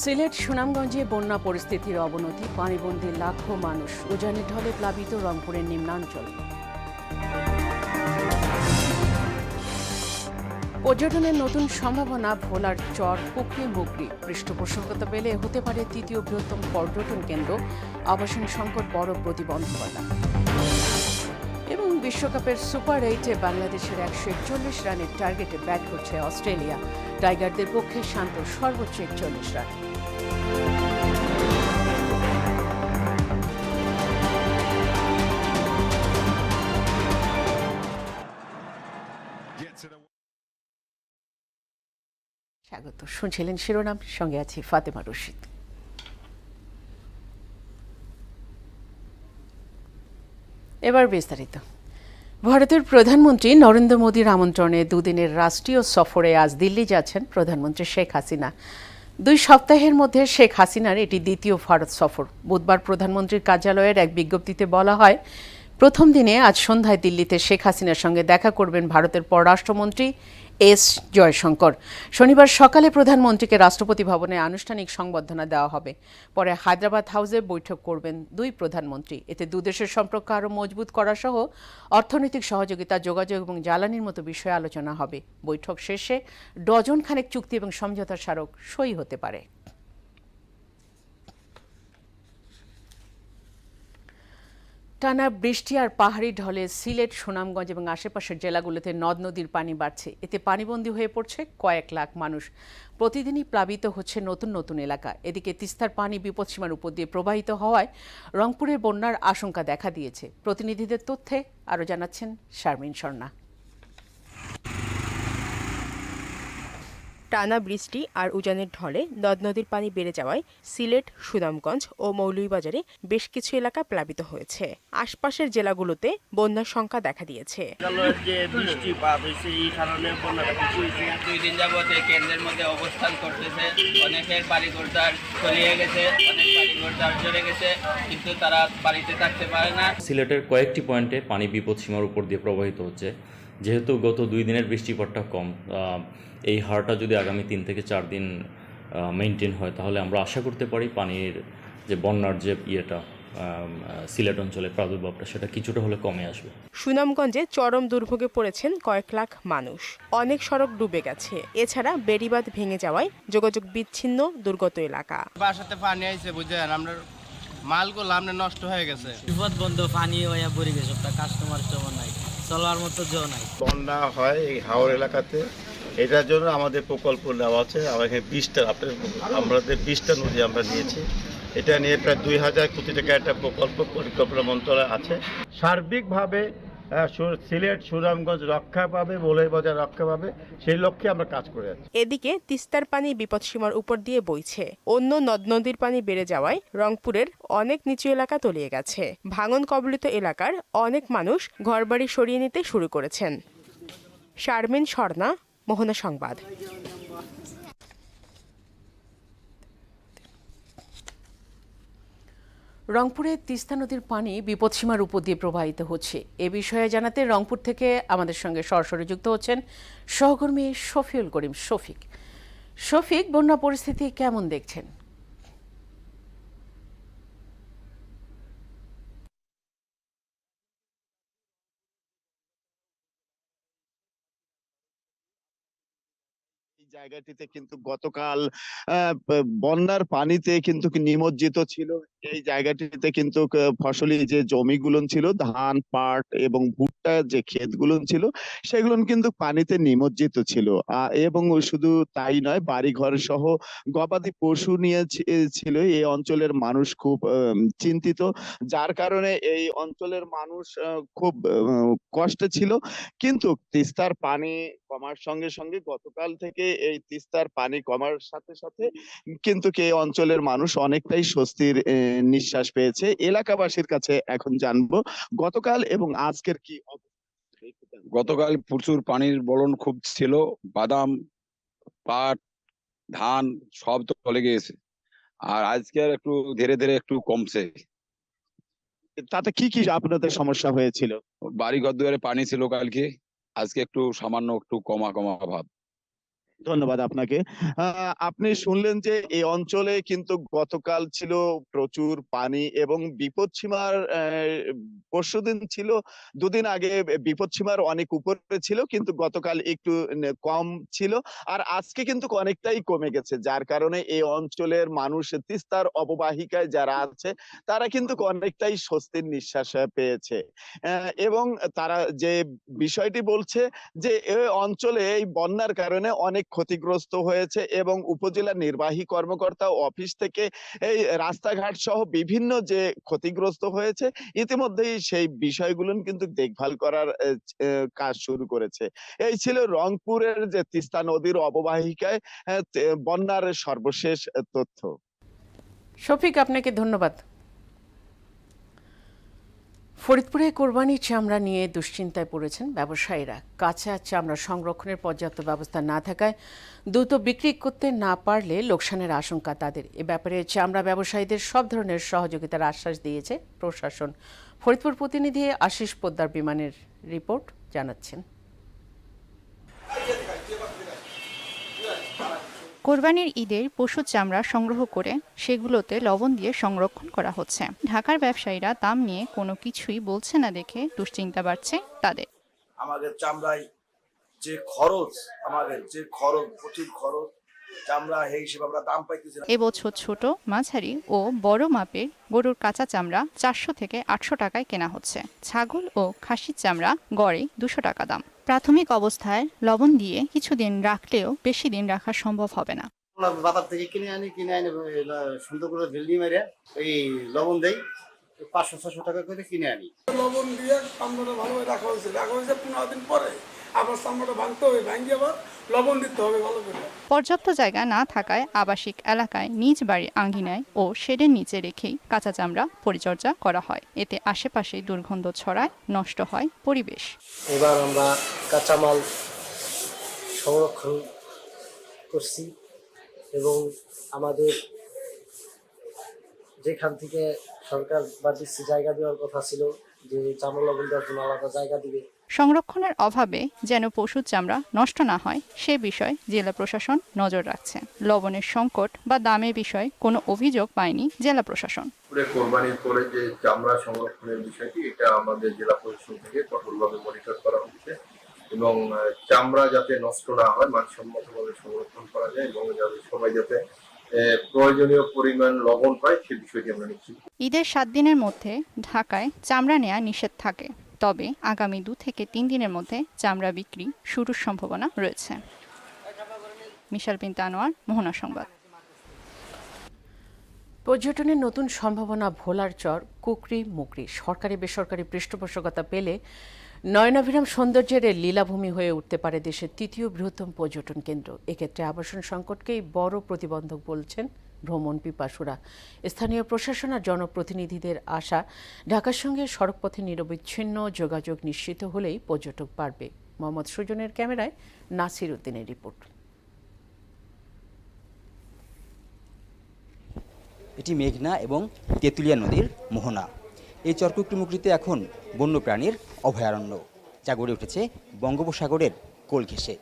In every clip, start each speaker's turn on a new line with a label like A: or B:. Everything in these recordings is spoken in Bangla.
A: সিলেট সুনামগঞ্জে বন্যা পরিস্থিতির অবনতি, পানিবন্দী লাখো মানুষ, উজানের ঢলে প্লাবিত রংপুরের নিম্নাঞ্চল। পর্যটনের নতুন সম্ভাবনা ভোলার চর পুকরি মুগরি পৃষ্ঠপোষকতা পেলে হতে পারে তৃতীয় বৃহত্তম পর্যটন কেন্দ্র। আবাসন সংকট বড় প্রতিবন্ধকতা। এবং বিশ্বকাপের সুপার 8-এ বাংলাদেশের 141 রানের টার্গেটে ব্যাট করছে অস্ট্রেলিয়া। টাইগারদের পক্ষে শান্ত সর্বোচ্চ 41 রান। স্বাগত, শুনছিলেন শিরোনাম, সঙ্গে আছি ফাতেমা রশিদ। এবার বিস্তারিত। ভারতের প্রধানমন্ত্রী নরেন্দ্র মোদীর আমন্ত্রণে দুদিনের রাষ্ট্রীয় সফরে আজ দিল্লি যাচ্ছেন প্রধানমন্ত্রী শেখ হাসিনা। 2 সপ্তাহের মধ্যে শেখ হাসিনার এটি দ্বিতীয় ভারত সফর। বুধবার প্রধানমন্ত্রীর কার্যালয়ের এক বিজ্ঞপ্তিতে বলা হয়, প্রথম দিনে আজ সন্ধ্যায় দিল্লিতে শেখ হাসিনার সঙ্গে দেখা করবেন ভারতের পররাষ্ট্রমন্ত্রী এস জয়শঙ্কর। শনিবার সকালে প্রধানমন্ত্রীকে রাষ্ট্রপতি ভবনে আনুষ্ঠানিক সংবর্ধনা দেওয়া হবে। পরে হায়দ্রাবাদ হাউসে বৈঠক করবেন 2 প্রধানমন্ত্রী। এতে দুদেশের সম্পর্ক আরও মজবুত করা সহ অর্থনৈতিক সহযোগিতা, যোগাযোগ এবং জ্বালানির মতো বিষয়ে আলোচনা হবে। বৈঠক শেষে ডজন খানেক চুক্তি এবং সমঝোতা স্মারক সই হতে পারে। টানা বৃষ্টি আর পাহাড়ি ঢলে সিলেট, সুনামগঞ্জ এবং আশেপাশের জেলাগুলোতে নদ নদীর পানি বাড়ছে। এতে পানিবন্দী হয়ে পড়ছে কয়েক লাখ মানুষ। প্রতিদিনই প্লাবিত হচ্ছে নতুন নতুন এলাকা। এদিকে তিস্তার পানি বিপদসীমার উপর দিয়ে প্রবাহিত হওয়ায় রংপুরের বন্যার আশঙ্কা দেখা দিয়েছে। প্রতিনিধিদের তথ্যে আরও জানাচ্ছেন শারমিন স্বর্ণা।
B: টানা বৃষ্টি আর উজানের ঢলে নদ নদীর পানি বেড়ে যাওয়ায় সিলেট, সুনামগঞ্জ ও মৌলভীবাজারে বেশ কিছু এলাকা প্লাবিত হয়েছে। আশপাশের জেলাগুলোতে বন্যার সংখ্যা দেখা দিয়েছে।
C: দুই দিন যাবত কেন্দ্রের মধ্যে অবস্থান করতেছে। অনেকের বাড়িঘর তলিয়ে গেছে, অনেক বাড়িঘর চলে গেছে, কিন্তু তারা বাড়িতে থাকতে পারে না।
D: সিলেটের কয়েকটি পয়েন্টে পানি বিপদসীমার উপর দিয়ে প্রবাহিত হচ্ছে। যেহেতু গত 2 দিনের বৃষ্টিপাতটা কম, এই হারটা যদি আগামী 3 থেকে 4 দিন মেনটেন হয়, তাহলে আমরা আশা করতে পারি পানির যে বন্যার যে সিলেট অঞ্চলে প্রাদুর্ভাবটা সেটা কিছুটা হলে কমে আসবে।
B: সুনামগঞ্জে চরম দুর্ভোগে পড়েছেন কয়েক লাখ মানুষ। অনেক সড়ক ডুবে গেছে। এছাড়া বেড়িবাঁধ ভেঙে যাওয়ায় যোগাযোগ বিচ্ছিন্ন দুর্গত এলাকা।
E: বাসাতে পানি আইছে, বুঝছেন, আমরা মালগুলো আমরা নষ্ট হয়ে গেছে।
F: বিপদ বন্ধ, পানি হয়ে পড়ে গেছে, কাস্টমার নাই, চলার মতো জো নাই।
G: বন্যা হয় এই হাওর এলাকাতে, এটার জন্য আমাদের প্রকল্প নেওয়া আছে। আমাদের 20টা নদী আমরা নিয়েছি। এটা নিয়ে প্রায় 2000 কোটি টাকা একটা প্রকল্প পরিকল্পনা মন্ত্রণালয় আছে। সার্বিকভাবে সিলেট, সুনামগঞ্জ রক্ষা পাবে, মৌলভীবাজার রক্ষা পাবে, সেই লক্ষ্যে আমরা কাজ করে আছি।
B: এদিকে তিস্তার পানি বিপদসীমার উপর দিয়ে বইছে। অন্য নদ নদীর পানি বেড়ে যাওয়ায় রংপুরের অনেক নিচু এলাকা তলিয়ে গেছে। ভাঙন কবলিত এলাকার অনেক মানুষ ঘরবাড়ি সরিয়ে নিতে শুরু করেছেন। শারমিন স্বর্ণা, মোহনা সংবাদ।
A: রংপুরে তিস্তা নদীর পানি বিপদসীমার উপর দিয়ে প্রবাহিত হচ্ছে। এ বিষয়ে জানাতে রংপুর থেকে আমাদের সঙ্গে সরাসরি যুক্ত হচ্ছেন সহকর্মী শফিউল করিম শফিক। শফিক, বন্যা পরিস্থিতি কেমন দেখছেন?
G: জায়গাটিতে কিন্তু গতকাল বন্যার পানিতে কিন্তু নিমজ্জিত ছিল। এই জায়গাটিতে কিন্তু ফসলি যে জমিগুলো ছিল, ধান, পাট এবং ভুট্টা যে ক্ষেতগুলো ছিল, সেগুলো কিন্তু পানিতে নিমজ্জিত ছিল। এবং শুধু তাই নয়, বাড়িঘর সহ গবাদি পশু নিয়ে ছিল। এই অঞ্চলের মানুষ খুব চিন্তিত, যার কারণে এই অঞ্চলের মানুষ খুব কষ্টে ছিল। কিন্তু তিস্তার পানি কমার সঙ্গে সঙ্গে গতকাল থেকে এই তিস্তার পানি কমার সাথে সাথে কিন্তু এই অঞ্চলের মানুষ অনেকটাই স্বস্তির নিঃশ্বাস পেয়েছে। এলাকাবাসীর কাছে এখন জানবো গতকাল এবং আজকের কি অবস্থা।
H: গতকাল প্রচুর পানির বলন খুব ছিল। বাদাম, পাট, ধান সব তো চলে গিয়েছে। আর আজকে একটু ধীরে ধীরে একটু কমছে।
G: তাতে কি কি আপনাদের সমস্যা হয়েছিল?
H: বাড়ি ঘর দুয়ারে পানি ছিল কালকে, আজকে একটু সামান্য একটু কমা কমা ভাব।
G: ধন্যবাদ আপনাকে। আপনি শুনলেন যে এই অঞ্চলে কিন্তু গতকাল ছিল প্রচুর পানি এবং বিপদসীমার পরশুদিন ছিল, দুদিন আগে বিপদসীমার অনেক উপরে ছিল, কিন্তু গতকাল একটু কম ছিল। আর আজকে কিন্তু অনেকটাই কমে গেছে, যার কারণে এই অঞ্চলের মানুষ, তিস্তার অববাহিকায় যারা আছে তারা কিন্তু অনেকটাই স্বস্তির নিঃশ্বাস পেয়েছে। এবং তারা যে বিষয়টি বলছে যে এই অঞ্চলে এই বন্যার কারণে অনেক ক্ষতিগ্রস্ত হয়েছে এবং উপজেলা নির্বাহী কর্মকর্তা অফিস থেকে এই রাস্তাঘাট সহ বিভিন্ন যে ক্ষতিগ্রস্ত হয়েছে ইতিমধ্যেই সেই বিষয়গুলো কিন্তু দেখভাল করার কাজ শুরু করেছে। এই ছিল রংপুরের যে তিস্তা নদীর অববাহিকায় বন্যার সর্বশেষ তথ্য।
A: শফিক, আপনাকে ধন্যবাদ। ফরিদপুরে কোরবানির চামড়া নিয়ে দুশ্চিন্তায় পড়েছেন ব্যবসায়ীরা। কাঁচা চামড়া সংরক্ষণের পর্যাপ্ত ব্যবস্থা না থাকায় দ্রুত বিক্রি করতে না পারলে লোকসানের আশঙ্কা তাদের। এ ব্যাপারে চামড়া ব্যবসায়ীদের সব ধরনের সহযোগিতার আশ্বাস দিয়েছে প্রশাসন। ফরিদপুর প্রতিনিধি আশিস পোদ্দার বিমানের রিপোর্ট জানাচ্ছেন।
I: কোরবানির ঈদের পশুর চামড়া সংগ্রহ করে সেগুলোতে লবণ দিয়ে সংরক্ষণ করা হচ্ছে। ঢাকার ব্যবসায়ীরা দাম নিয়ে কোনো কিছুই বলছে না দেখে দুশ্চিন্তা বাড়ছে তাদের।
J: আমাদের চামড়ায় যে খরচ প্রচুর খরচ, চামড়া এই হিসেবে আমরা দাম পাইতেছি না।
I: এবছর ছোট, মাঝারি ও বড় মাপের গরুর কাঁচা চামড়া 400 থেকে 800 টাকায় কেনা হচ্ছে। ছাগল ও খাসির চামড়া গড়ে 200 টাকা দাম। প্রাথমিক অবস্থায় লবণ দিয়ে কিছুদিন রাখলেও বেশি দিন রাখা সম্ভব হবে না।
K: বাজার থেকে কিনে আনি সুন্দর করে ভেলডি মেরে এই লবণ দেই, 500-600 টাকা করে কিনে আনি।
L: লবণ দিয়ে চামড়াটা ভালোভাবে রাখা হয়েছে 15 দিন পরে আবার চামড়াটা ভাঙতে হবে, ভাঙিয়ে আবার লবণ দিতে হবে ভালো করে।
I: পর্যাপ্ত জায়গা না থাকায় আবাসিক এলাকায় নিজ বাড়ির আঙ্গিনায় ও শেডের নিচে রেখেই কাঁচা চামড়া পরিচর্যা করা হয়। এতে আশেপাশে দুর্গন্ধ ছড়ায়, নষ্ট হয় পরিবেশ।
K: এবার আমরা কাঁচামাল সংরক্ষণ করছি এবং আমাদের যেখান থেকে সরকার বা দিচ্ছে জায়গা দেওয়ার কথা ছিল যে চামড়া লবণ দেওয়ার জন্য আলাদা জায়গা দিবে।
I: সংরক্ষণের অভাবে যেন পশুর চামড়া নষ্ট না হয় সে বিষয়ে জেলা প্রশাসন নজর রাখছে। লবণের সংকট বা দামের বিষয়ে কোনো অভিযোগ পায়নি জেলা প্রশাসন।
M: কোরবানির পরে যে চামড়া সংরক্ষণের বিষয়টি, এটা আমাদের জেলা প্রশাসন থেকে কঠোরভাবে মনিটর করা হচ্ছে এবং চামড়া যাতে নষ্ট না হয় মানসম্মতভাবে সংরক্ষণ করা যায় এবং সবাই যাতে প্রয়োজনীয় পরিমাণ লবণ পায় সে বিষয়টি আমরা নিশ্চিত।
I: ঈদের 7 দিনের মধ্যে ঢাকায় চামড়া নেওয়া নিষেধ থাকে, তবে আগামী 2 থেকে 3 দিনের মধ্যে চামড়া বিক্রি শুরুর সম্ভাবনা রয়েছে। মিশাল বিনতে আনোয়ার, মোহনা সংবাদ।
A: পর্যটনের নতুন সম্ভাবনা ভোলার চর কুকরি মুকরি সরকারি বেসরকারি পৃষ্ঠপোষকতা পেলে নয়নাভিরাম সৌন্দর্যের লীলাভূমি হয়ে উঠতে পারে দেশের 3য় বৃহত্তম পর্যটন কেন্দ্র। এক্ষেত্রে আবাসন সংকটকেই বড় প্রতিবন্ধক বলছেন ভ্রমণ পিপাসুরা। স্থানীয় প্রশাসন আর জনপ্রতিনিধিদের আশা, ঢাকার সঙ্গে সড়কপথে নিরবিচ্ছিন্ন যোগাযোগ নিশ্চিত হলেই পর্যটক বাড়বে। মোহাম্মদ সুজনের ক্যামেরায় নাসির উদ্দিনের রিপোর্ট।
N: এটি মেঘনা এবং তেঁতুলিয়া নদীর মোহনা। এই চরকুকরিমুকরিতে এখন বন্যপ্রাণীর অভয়ারণ্য, যা গড়ে উঠেছে বঙ্গোপসাগরের কোল ঘেঁষে।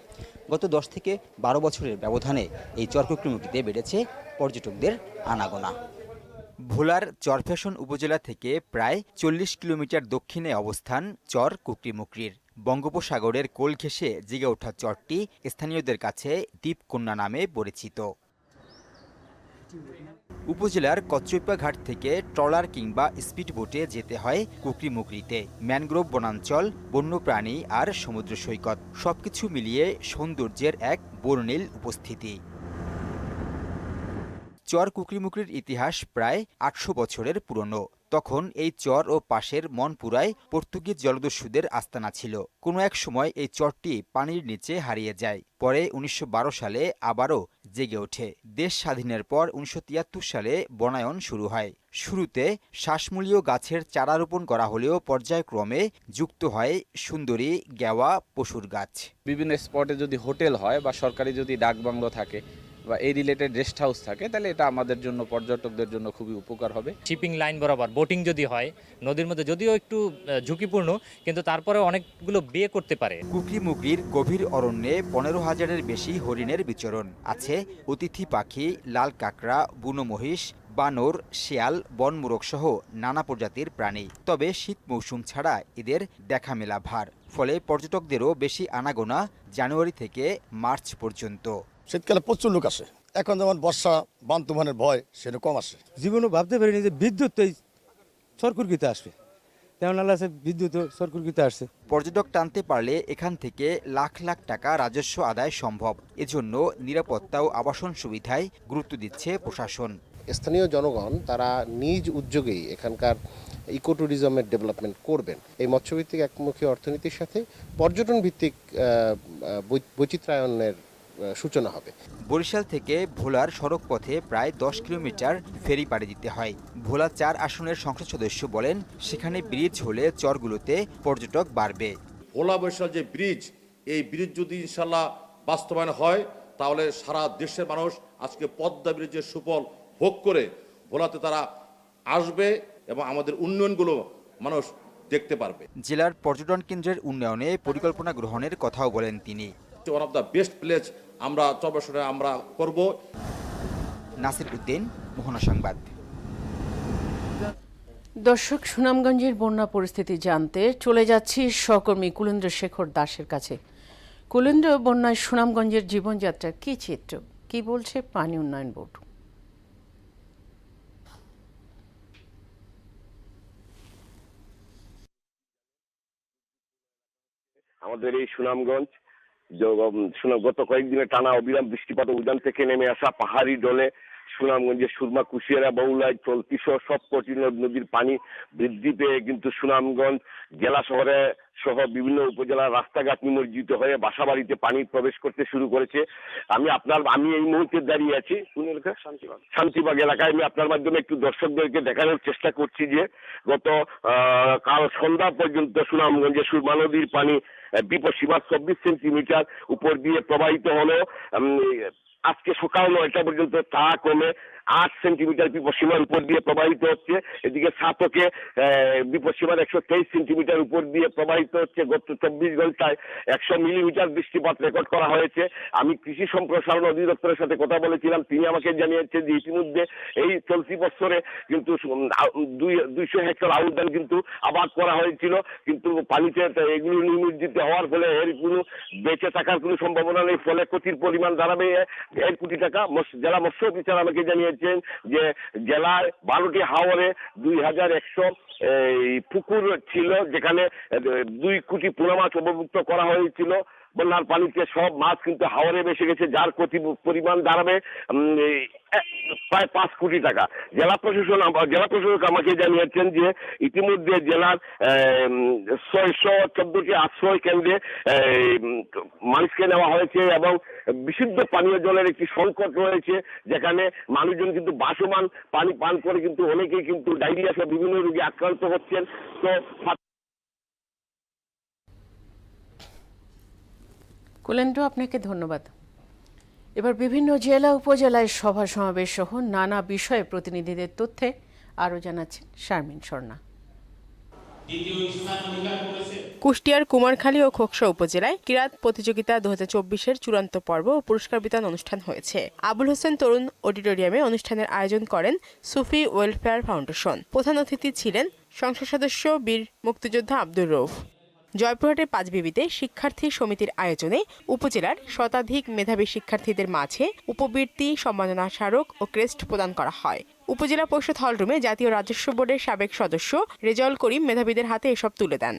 N: গত 10 থেকে 12 বছরের ব্যবধানে এই চরকুকরিমুকরিতে বেড়েছে পর্যটকদের আনাগোনা। ভোলার চরফ্যাশন উপজেলা থেকে প্রায় 40 কিলোমিটার দক্ষিণে অবস্থান চর কুকরিমুকরির। বঙ্গোপসাগরের কোল ঘেঁষে জেগে ওঠা চরটি স্থানীয়দের কাছে দ্বীপকন্যা নামে পরিচিত। উপজেলার কচ্চৈপা ঘাট থেকে ট্রলার কিংবা স্পিডবোটে যেতে হয় কুকরিমুকরিতে। ম্যানগ্রোভ বনাঞ্চল, বন্যপ্রাণী আর সমুদ্র সৈকত সবকিছু মিলিয়ে সৌন্দর্যের এক বর্ণিল উপস্থিতি। চর কুকরিমুকরির ইতিহাস প্রায় 800 বছরের পুরনো। তখন এই চর ও পাশের মনপুরায় পর্তুগিজ জলদস্যুদের আস্তানা ছিল। কোনো এক সময় এই চরটি পানির নিচে হারিয়ে যায়। পরে 1912 সালে আবারও জেগে ওঠে। দেশ স্বাধীনের পর 1973 সালে বনায়ন শুরু হয়। শুরুতে শ্বাসমূলীয় গাছের চারা রোপণ করা হলেও পর্যায়ক্রমে যুক্ত হয় সুন্দরী, গেওয়া, পশুর গাছ।
O: বিভিন্ন স্পটে যদি হোটেল হয় বা সরকারি যদি ডাকবাংলো থাকে
H: বা এই রিলেটেড রেস্ট হাউস থাকে, তাহলে এটা আমাদের জন্য, পর্যটকদের জন্য খুবই উপকার হবে।
F: শিপিং লাইন বরাবর বোটিং যদি হয় নদীর মধ্যে, যদিও একটু ঝুঁকিপূর্ণ, কিন্তু তারপরে অনেকগুলো বিয়ে করতে পারে।
N: কুকরিমুকরির গভীর অরণ্যে 15,000-এর বেশি হরিণের বিচরণ আছে। অতিথি পাখি, লাল কাঁকড়া, বুনো মহিষ, বানর, শিয়াল, বনমোরগ সহ নানা প্রজাতির প্রাণী। তবে শীত মৌসুম ছাড়া এদের দেখা মেলা ভার, ফলে পর্যটকদেরও বেশি আনাগোনা জানুয়ারি থেকে মার্চ পর্যন্ত।
K: শীতকালে প্রচুর লোক আসে, এখন যেমন বর্ষা বান তুফানের ভয় সেটা কম আসে।
F: জীবনও ভাবতে পারিনি যে বিদ্যুৎ তো সরকুরকিতে আসবে, তেমন আল্লাহ বিদ্যুৎ সরকুরকিতে আসছে।
N: পর্যটক টানতে পারলে এখান থেকে লাখ লাখ টাকা রাজস্ব আদায় সম্ভব। এজন্য নিরাপত্তা ও আবাসন সুবিধায় গুরুত্ব দিচ্ছে প্রশাসন।
K: স্থানীয় জনগণ তারা নিজ উদ্যোগেই এখানকার ইকো ট্যুরিজমের ডেভেলপমেন্ট করবেন। এই মৎস্যভিত্তিক একমুখী অর্থনীতির সাথে পর্যটন ভিত্তিক বৈচিত্র্যায়নের সূচনা হবে।
N: বরিশাল থেকে ভোলার সড়ক পথে প্রায় 10 কিলোমিটার ফেরি পাড়ি দিতে হয়। ভোলা 4 আসনের সংসদ সদস্য বলেন, সেখানে ব্রিজ হলে চরগুলোতে পর্যটক বাড়বে।
J: ভোলা বরিশাল যে ব্রিজ, এই ব্রিজ যদি ইনশাল্লাহ বাস্তবায়ন হয়, তাহলে সারা দেশের মানুষ আজকে পদ্মা ব্রিজের সুফল ভোগ করে ভোলাতে তারা আসবে এবং আমাদের উন্নয়নগুলো মানুষ দেখতে পারবে।
N: জেলার পর্যটন কেন্দ্রের উন্নয়নে পরিকল্পনা গ্রহণের কথাও বলেন তিনি।
J: One of the best place আমরা চব্বিশে আমরা করব।
N: নাসির উদ্দিন, মোহনা সংবাদ।
A: দর্শক, সুনামগঞ্জের বন্যা পরিস্থিতি জানতে চলে যাচ্ছি সহকর্মী কুলেন্দ্র শেখর দাসের কাছে। কুলেন্দ্র, বন্যায় সুনামগঞ্জের জীবনযাত্রার কি চিত্র, কি বলছে পানি উন্নয়ন বোর্ড?
O: আমাদের এই সুনামগঞ্জ গত কয়েকদিনের টানা অবিরাম বৃষ্টিপাত উজান থেকে নেমে আসা পাহাড়ি ঢলে সুনামগঞ্জের সুরমা, কুশিয়ারা, বাউলাই, চলতি সহ সবকটি নদীর পানি বৃদ্ধি পেয়ে কিন্তু সুনামগঞ্জ জেলা শহরে সহ বিভিন্ন উপজেলার রাস্তাঘাট নিমজ্জিত হয়ে বাসাবাড়িতে পানি প্রবেশ করতে শুরু করেছে। আমি এই মুহূর্তে দাঁড়িয়ে আছি কোন এলাকা? শান্তিবাগ এলাকায়। আমি আপনার মাধ্যমে একটু দর্শকদেরকে দেখানোর চেষ্টা করছি যে গত কাল সন্ধ্যা পর্যন্ত সুনামগঞ্জের সুরমা নদীর পানি বিপদসীমা 24 সেন্টিমিটার উপর দিয়ে প্রবাহিত হলো। আজকে সকাল 9টা পর্যন্ত তা কমে 8 সেন্টিমিটার বিপদসীমার উপর দিয়ে প্রবাহিত হচ্ছে। এদিকে সাতকে বিপদসীমার 123 সেন্টিমিটার উপর দিয়ে প্রবাহিত হচ্ছে। গত 24 ঘন্টায় 100 মিলিমিটার বৃষ্টিপাত রেকর্ড করা হয়েছে। আমি কৃষি সম্প্রসারণ অধিদপ্তরের সাথে কথা বলেছিলাম, তিনি আমাকে জানিয়েছেন যে ইতিমধ্যে এই চলতি বছরে কিন্তু 200 হেক্টর আউশ ধান কিন্তু আবাদ করা হয়েছিল, কিন্তু পানিতে এগুলো নিমজ্জিত হওয়ার ফলে এর কোনো বেঁচে থাকার কোনো সম্ভাবনা নেই, ফলে ক্ষতির পরিমাণ দাঁড়াবে 1 কোটি টাকা। জেলা মৎস্য অফিসার আমাকে জানিয়েছেন যে জেলার 12টি হাওরে 2100 পুকুর ছিল, যেখানে 2 কোটি পোনা মাছ অবমুক্ত করা হয়েছিল। বন্যার পানিতে সব মাছ কিন্তু হাওরে ভেসে গেছে, যার ক্ষতি পরিমাণ দাঁড়াবে প্রায় 5 কোটি টাকা। জেলা প্রশাসক আমাকে জানিয়েছেন যে ইতিমধ্যে জেলার 614টি আশ্রয় কেন্দ্রে মানুষকে নেওয়া হয়েছে এবং বিশুদ্ধ পানীয় জলের একটি সংকট রয়েছে, যেখানে মানুষজন কিন্তু বাসমান পানি পান করে কিন্তু অনেকেই কিন্তু ডায়রিয়া সহ বিভিন্ন রোগে আক্রান্ত হচ্ছেন। তো
A: কুলেন্দ্র, আপনাকে ধন্যবাদ। এবার বিভিন্ন জেলা উপজেলায় সভা সমাবেশ সহ নানা বিষয়ে প্রতিনিধিদের তথ্যে আরও জানাচ্ছেন শারমিন স্বর্ণা।
B: কুষ্টিয়ার কুমারখালী ও খোকসা উপজেলায় কিরাত প্রতিযোগিতা 2024-এর চূড়ান্ত পর্ব ও পুরস্কার বিতরণ অনুষ্ঠান হয়েছে। আবুল হোসেন তরুণ অডিটোরিয়ামে অনুষ্ঠানের আয়োজন করেন সুফি ওয়েলফেয়ার ফাউন্ডেশন। প্রধান অতিথি ছিলেন সংসদ সদস্য বীর মুক্তিযোদ্ধা আব্দুর রউফ। জয়পুরহাটের পাঁচবিবিতে শিক্ষার্থী সমিতির আয়োজনে উপজেলার শতাধিক মেধাবী শিক্ষার্থীদের মাঝে উপবৃত্তি, সম্মাননা স্মারক ও ক্রেস্ট প্রদান করা হয়। উপজেলা পরিষদ হলরুমে জাতীয় রাজস্ব বোর্ডের সাবেক সদস্য রেজাউল করিম মেধাবীদের হাতে এসব তুলে দেন।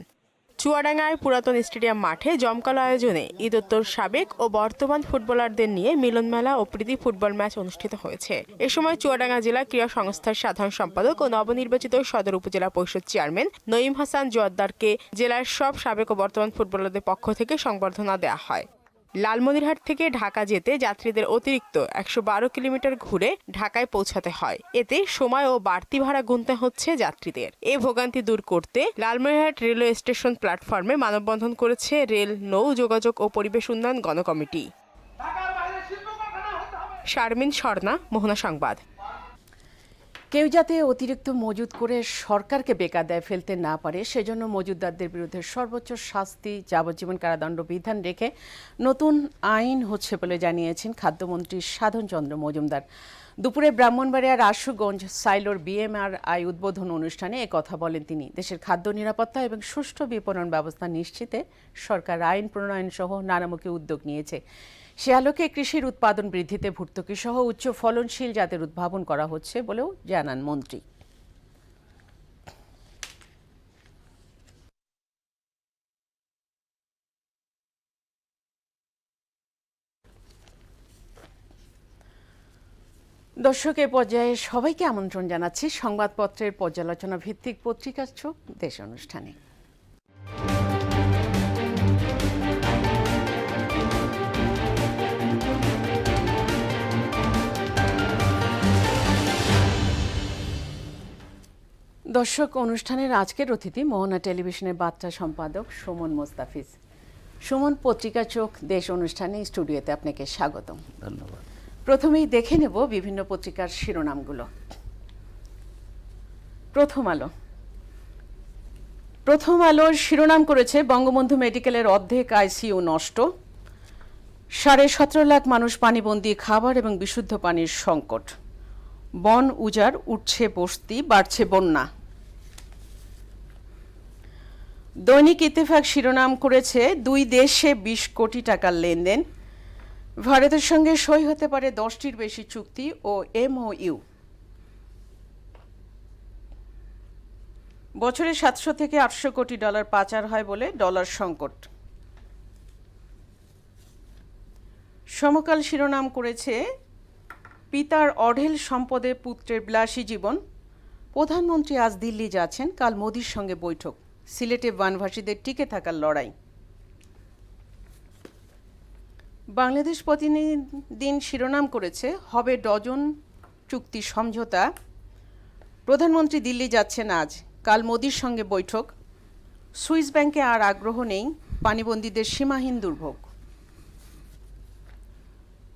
B: চুয়াডাঙ্গায় পুরাতন স্টেডিয়াম মাঠে জমকালো আয়োজনে ঈদোত্তর সাবেক ও বর্তমান ফুটবলারদের নিয়ে মিলন মেলা ও প্রীতি ফুটবল ম্যাচ অনুষ্ঠিত হয়েছে। এ সময় চুয়াডাঙ্গা জেলা ক্রীড়া সংস্থার সাধারণ সম্পাদক ও নবনির্বাচিত সদর উপজেলা পরিষদ চেয়ারম্যান নঈম হাসান জোয়াদ্দারকে জেলার সব সাবেক ও বর্তমান ফুটবলারদের পক্ষ থেকে সংবর্ধনা দেওয়া হয়। লালমনিরহাট থেকে ঢাকা যেতে যাত্রীদের অতিরিক্ত 112 কিলোমিটার ঘুরে ঢাকায় পৌঁছাতে হয়। এতে সময় ও বাড়তি ভাড়া গুনতে হচ্ছে যাত্রীদের। এই ভোগান্তি দূর করতে লালমনিরহাট রেলওয়ে স্টেশন প্ল্যাটফর্মে মানববন্ধন করেছে রেল, নৌ যোগাযোগ ও পরিবেশ উন্নয়ন গণকমিটি। শারমিন স্বর্ণা, মোহনা সংবাদ।
A: কেউ যাতে অতিরিক্ত মজুত করে সরকারকে বেকায়দায় ফেলতে না পারে সেজন্য মজুতদারদের বিরুদ্ধে সর্বোচ্চ শাস্তি যাবজ্জীবন কারাদণ্ড বিধান রেখে নতুন আইন হচ্ছে বলে জানিয়েছেন খাদ্যমন্ত্রী সাধন চন্দ্র মজুমদার। দুপুরে ব্রাহ্মণবাড়িয়ার আশুগঞ্জ সাইলোর BMRI উদ্বোধন অনুষ্ঠানে একথা বলেন তিনি। দেশের খাদ্য নিরাপত্তা এবং সুষ্ঠু বিপণন ব্যবস্থা নিশ্চিতে সরকার আইন প্রণয়ন সহ নানামুখী উদ্যোগ নিয়েছে। সে আলোকে কৃষির উৎপাদন বৃদ্ধিতে ভর্তুকি সহ উচ্চ ফলনশীল জাতের উদ্ভাবন করা হচ্ছে বলেও জানান মন্ত্রী। দর্শক, এ পর্যায়ে সবাইকে আমন্ত্রণ জানাচ্ছি সংবাদপত্রের পর্যালোচনা ভিত্তিক পত্রিকার চোখ দেশ অনুষ্ঠানে। দর্শক, অনুষ্ঠানের আজকের অতিথি মোহনা টেলিভিশনের বার্তা সম্পাদক সুমন মোস্তাফিজ। সুমন, পত্রিকা চোখ দেশ অনুষ্ঠানে স্টুডিওতে আপনাকে স্বাগতম।
P: ধন্যবাদ।
A: প্রথমেই দেখে নেব বিভিন্ন পত্রিকার শিরোনামগুলো। প্রথম আলোর শিরোনাম করেছে বঙ্গবন্ধু মেডিকেলের অর্ধেক ICU নষ্ট, 17.5 লাখ মানুষ পানিবন্দী, খাবার এবং বিশুদ্ধ পানির সংকট, বন উজাড়, উঠছে বস্তি, বাড়ছে বন্যা। দৈনিক ইত্তেফাক শিরোনাম করেছে 2 দেশে 20 কোটি টাকার লেনদেন, ভারতের সঙ্গে সই হতে পারে 10টির বেশি চুক্তি ও MOU। বছরে 700 থেকে 800 কোটি ডলার পাচার হয় বলে ডলার সংকট। সমকাল শিরোনাম করেছে পিতার অঢেল সম্পদে পুত্রের বিলাসী জীবন, প্রধানমন্ত্রী আজ দিল্লি যাচ্ছেন, কাল মোদির সঙ্গে বৈঠক, সিলেটে বানভাসীদের টিকে থাকার লড়াই। বাংলাদেশ প্রতিদিন শিরোনাম করেছে হবে ডজন চুক্তি সমঝোতা, প্রধানমন্ত্রী দিল্লি যাচ্ছেন আজ, কাল মোদির সঙ্গে বৈঠক, সুইস ব্যাংকে আর আগ্রহ নেই, পানিবন্দীদের সীমাহীন দুর্ভোগ।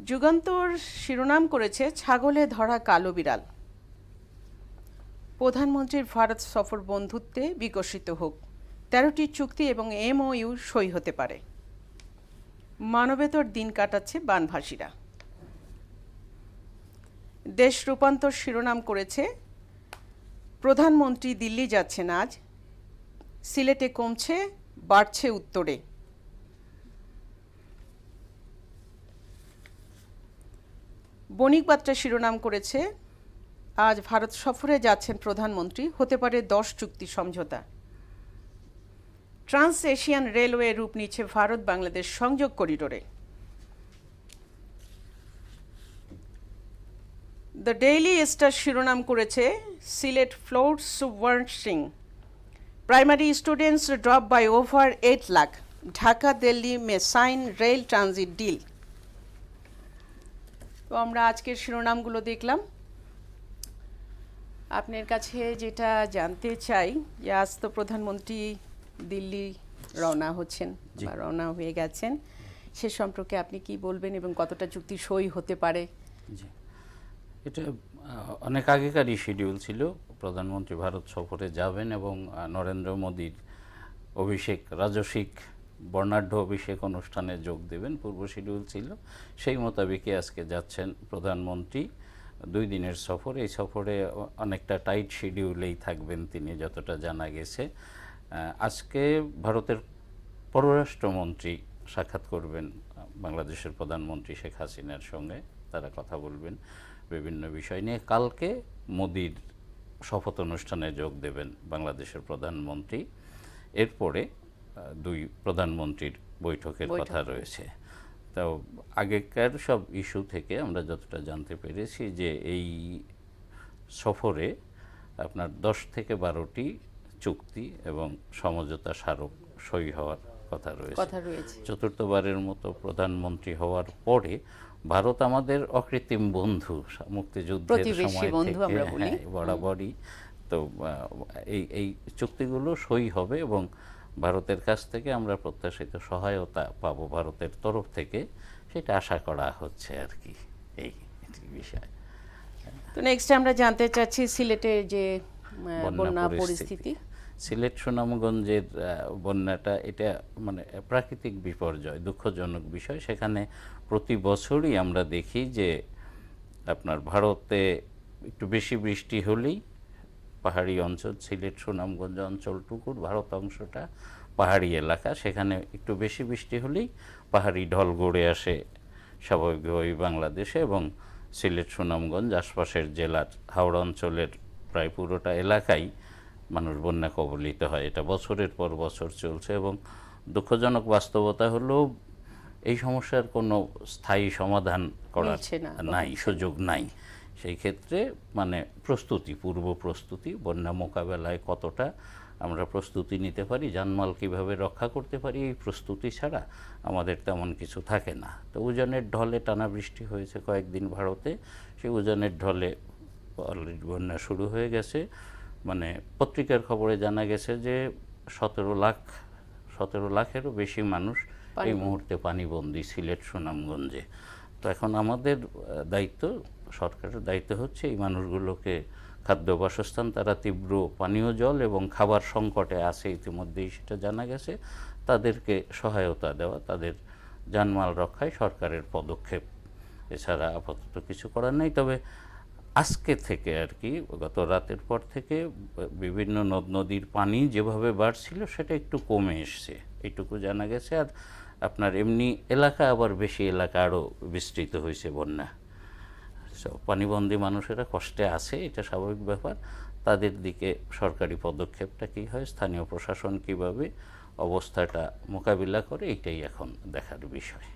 A: যুগান্তর শিরোনাম করেছে ছাগলে ধরা কালো বিড়াল, প্রধানমন্ত্রীর ভারত সফর বন্ধুত্বে বিকশিত হোক, 13টি চুক্তি এবং MOU সই হতে পারে, মানবেতর দিন কাটাচ্ছে বানভাসীরা। দেশ রূপান্তর শিরোনাম করেছে প্রধানমন্ত্রী দিল্লি যাচ্ছেন আজ, সিলেটে কমছে, বাড়ছে উত্তরে। বণিক বার্তা শিরোনাম করেছে আজ ভারত সফরে যাচ্ছেন প্রধানমন্ত্রী, হতে পারে 10 চুক্তি সমঝোতা। ট্রান্স এশিয়ান রেলওয়ে রূপ নিচ্ছে ভারত বাংলাদেশ সংযোগ করিডোরে। দ্য ডেইলি স্টার শিরোনাম করেছে সিলেট ফ্লোটস সুবর্ণসিং, primary students drop by over 8 lakh, Dhaka Delhi may sign rail transit deal. তো আমরা আজকের শিরোনামগুলো দেখলাম। আপনার কাছে যেটা জানতে চাই যে আজ তো প্রধানমন্ত্রী দিল্লি রওনা হচ্ছেন বা রওনা হয়ে গেছেন, সে সম্পর্কে আপনি কি বলবেন এবং কতটা চুক্তি সই হতে পারে?
P: জি, এটা অনেক আগেকারই শিডিউল ছিল, প্রধানমন্ত্রী ভারত সফরে যাবেন এবং নরেন্দ্র মোদীর অভিষেক, রাজসিক বর্ণাঢ্য অভিষেক অনুষ্ঠানে যোগ দেবেন, পূর্ব শিডিউল ছিল। সেই মোতাবেকই আজকে যাচ্ছেন প্রধানমন্ত্রী 2 দিনের সফর। এই সফরে অনেকটা টাইট শিডিউলেই থাকবেন তিনি, যতটা জানা গেছে। আজকে ভারতের পররাষ্ট্রমন্ত্রী সাক্ষাৎ করবেন বাংলাদেশের প্রধানমন্ত্রী শেখ হাসিনার সঙ্গে, তারা কথা বলবেন বিভিন্ন বিষয় নিয়ে। কালকে মোদির শপথ অনুষ্ঠানে যোগ দেবেন বাংলাদেশের প্রধানমন্ত্রী। এরপরে 2 প্রধানমন্ত্রীর বৈঠকের কথা রয়েছে। তো আগেকার সব ইস্যু থেকে আমরা যতটা জানতে পেরেছি যে এই সফরে আপনার 10 থেকে 12টি চুক্তি এবং সমঝোতা স্মারক সই হওয়ার কথা রয়েছে। চতুর্থবারের মতো প্রধানমন্ত্রী হওয়ার পরে ভারত আমাদের অকৃত্রিম বন্ধু, মুক্তিযুদ্ধের সময় থেকে বরাবরই। তো এই চুক্তিগুলো সই হবে এবং ভারতের কাছ থেকে আমরা প্রত্যাশিত সহায়তা পাবো ভারতের তরফ থেকে, সেটা আশা করা হচ্ছে আর কি। এই একটি বিষয়।
A: তো নেক্সট আমরা জানতে চাচ্ছি সিলেটের যে বন্যা পরিস্থিতি।
P: সিলেট সুনামগঞ্জের বন্যাটা এটা মানে প্রাকৃতিক বিপর্যয়, দুঃখজনক বিষয়। সেখানে প্রতি বছরই আমরা দেখি যে আপনার ভারতে একটু বেশি বৃষ্টি হলেই পাহাড়ি অঞ্চল, সিলেট সুনামগঞ্জ অঞ্চলটুকুর ভারত অংশটা পাহাড়ি এলাকা, সেখানে একটু বেশি বৃষ্টি হলেই পাহাড়ি ঢল গড়ে আসে স্বাভাবিকভাবেই বাংলাদেশে, এবং সিলেট সুনামগঞ্জ আশপাশের জেলার হাওড়া অঞ্চলের প্রায় পুরোটা এলাকাই মানুষ বন্যা কবলিত হয়। এটা বছরের পর বছর চলছে, এবং দুঃখজনক বাস্তবতা হলো এই সমস্যার কোনো স্থায়ী সমাধান করার নাই, সুযোগ নাই। সেই ক্ষেত্রে মানে পূর্ব প্রস্তুতি, বন্যা মোকাবেলায় কতটা আমরা প্রস্তুতি নিতে পারি, জানমাল কিভাবে রক্ষা করতে পারি, এই প্রস্তুতি ছাড়া আমাদের তেমন কিছু থাকে না। তো উজানের ঢলে টানা বৃষ্টি হয়েছে কয়েকদিন ভারতে, সেই উজানের ঢলে অলরেডি বন্যা শুরু হয়ে গেছে। মানে পত্রিকার খবরে জানা গেছে যে 17 লাখেরও বেশি মানুষ এই মুহূর্তে পানিবন্দী সিলেট সুনামগঞ্জে। তো এখন আমাদের দায়িত্ব, সরকারের দায়িত্ব হচ্ছে এই মানুষগুলোকে খাদ্য, বাসস্থান, তারা তীব্র পানীয় জল এবং খাবার সংকটে আছে ইতিমধ্যেই সেটা জানা গেছে, তাদেরকে সহায়তা দেওয়া, তাদের জানমাল রক্ষায় সরকারের পদক্ষেপ, এছাড়া আপাতত কিছু করার নেই। তবে আজকে থেকে আর কি, গত রাতের পর থেকে বিভিন্ন নদ নদীর পানি যেভাবে বাড়ছিল সেটা একটু কমে এসছে, এইটুকু জানা গেছে। আর আপনার এমনি এলাকা আবার বেশি এলাকা আরও বিস্তৃত হয়েছে বন্যা। পানিবন্দী মানুষেরা কষ্টে আছে, এটা স্বাভাবিক ব্যাপার। তাদের দিকে সরকারি পদক্ষেপটা কী হয়, স্থানীয় প্রশাসন কিভাবে অবস্থাটা মোকাবিলা করে, এটাই এখন দেখার বিষয়।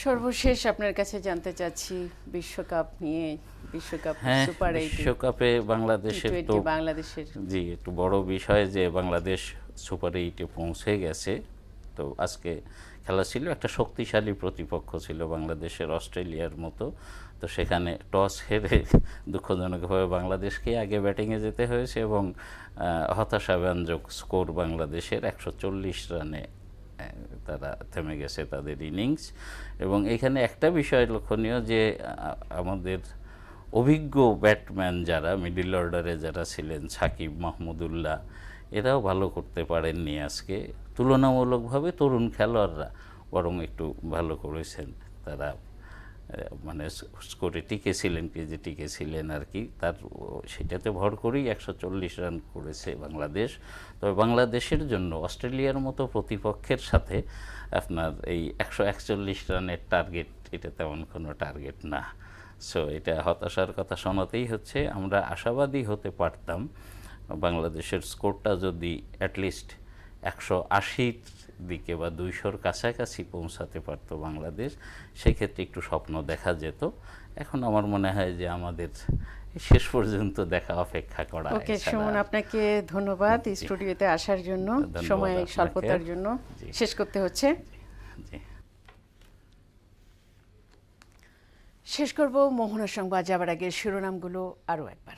A: সর্বশেষ আপনার কাছে জানতে চাচ্ছি বিশ্বকাপ নিয়ে, বিশ্বকাপ সুপার 8
P: বিশ্বকাপে বাংলাদেশের তো জি একটু বড় বিষয় যে বাংলাদেশ সুপার 8-এ পৌঁছে গেছে। তো আজকে খেলা ছিল, একটা শক্তিশালী প্রতিপক্ষ ছিল বাংলাদেশের, অস্ট্রেলিয়ার মতো। তো সেখানে টস হেরে দুঃখজনকভাবে বাংলাদেশকে আগে ব্যাটিংয়ে যেতে হয়েছে, এবং হতাশাব্যঞ্জক স্কোর বাংলাদেশের 140 রানে তারা থেমে গেছে তাদের ইনিংস। এবং এখানে একটা বিষয় লক্ষণীয় যে আমাদের অভিজ্ঞ ব্যাটম্যান যারা মিডল অর্ডারে যারা ছিলেন, সাকিব, মাহমুদুল্লাহ, এরাও ভালো করতে পারেননি আজকে। তুলনামূলকভাবে তরুণ খেলোয়াড়রা বরং একটু ভালো করেছেন, তারা মানে স্কোরে টিকেছিলেন আর কি। তার সেটাতে ভর করেই 140 রান করেছে বাংলাদেশ। তবে বাংলাদেশের জন্য অস্ট্রেলিয়ার মতো প্রতিপক্ষের সাথে আপনার এই 141 রানের টার্গেট, এটা তেমন কোনো টার্গেট না। সো এটা হতাশার কথা শোনাতেই হচ্ছে। আমরা আশাবাদী হতে পারতাম বাংলাদেশের স্কোরটা যদি অ্যাটলিস্ট 180 দিকে বা 200-র কাছাকাছি পৌঁছাতে পারতো বাংলাদেশ, সেক্ষেত্রে একটু স্বপ্ন দেখা যেত। এখন আমার মনে হয় যে আমাদের শেষ পর্যন্ত দেখা অপেক্ষা করা।
A: ওকে সুমন, আপনাকে ধন্যবাদ স্টুডিওতে আসার জন্য, সময় স্বল্পতার জন্য শেষ করতে হচ্ছে। শেষ করব মোহনা সংবাদ যাবার আগে শিরোনামগুলো আরও একবার।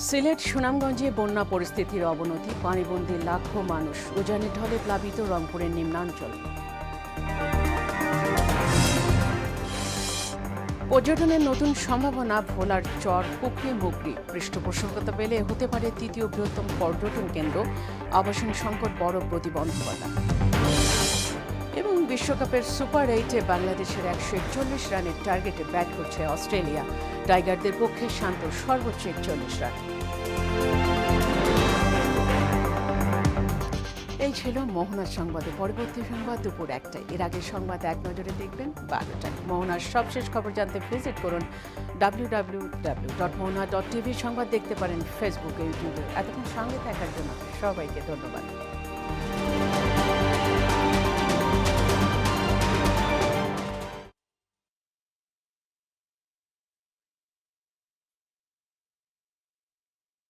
A: সিলেট সুনামগঞ্জে বন্যা পরিস্থিতির অবনতি, পানিবন্দী লাখো মানুষ, উজানের ঢলে প্লাবিত রংপুরের নিম্নাঞ্চল। পর্যটনের নতুন সম্ভাবনা, ভোলার চর পুকুরে মুগরি পৃষ্ঠপোষকতা পেলে হতে পারে তৃতীয় বৃহত্তম পর্যটন কেন্দ্র, আবাসন সংকট বড় প্রতিবন্ধকতা। এবং বিশ্বকাপের সুপার 8-এ বাংলাদেশের 141 রানের টার্গেটে ব্যাট করছে অস্ট্রেলিয়া, টাইগারদের পক্ষে শান্ত সর্বোচ্চ 41 রান। এই ছিল মোহনার সংবাদে। পরবর্তী সংবাদ দুপুর 1টায়। এর আগে সংবাদ এক নজরে দেখবেন 12টায়। মোহনার সবশেষ খবর জানতে ভিজিট করুন www.mohana.tv। সংবাদ দেখতে পারেন ফেসবুকে, ইউটিউবে। এতক্ষণ সঙ্গে থাকার জন্য সবাইকে ধন্যবাদ।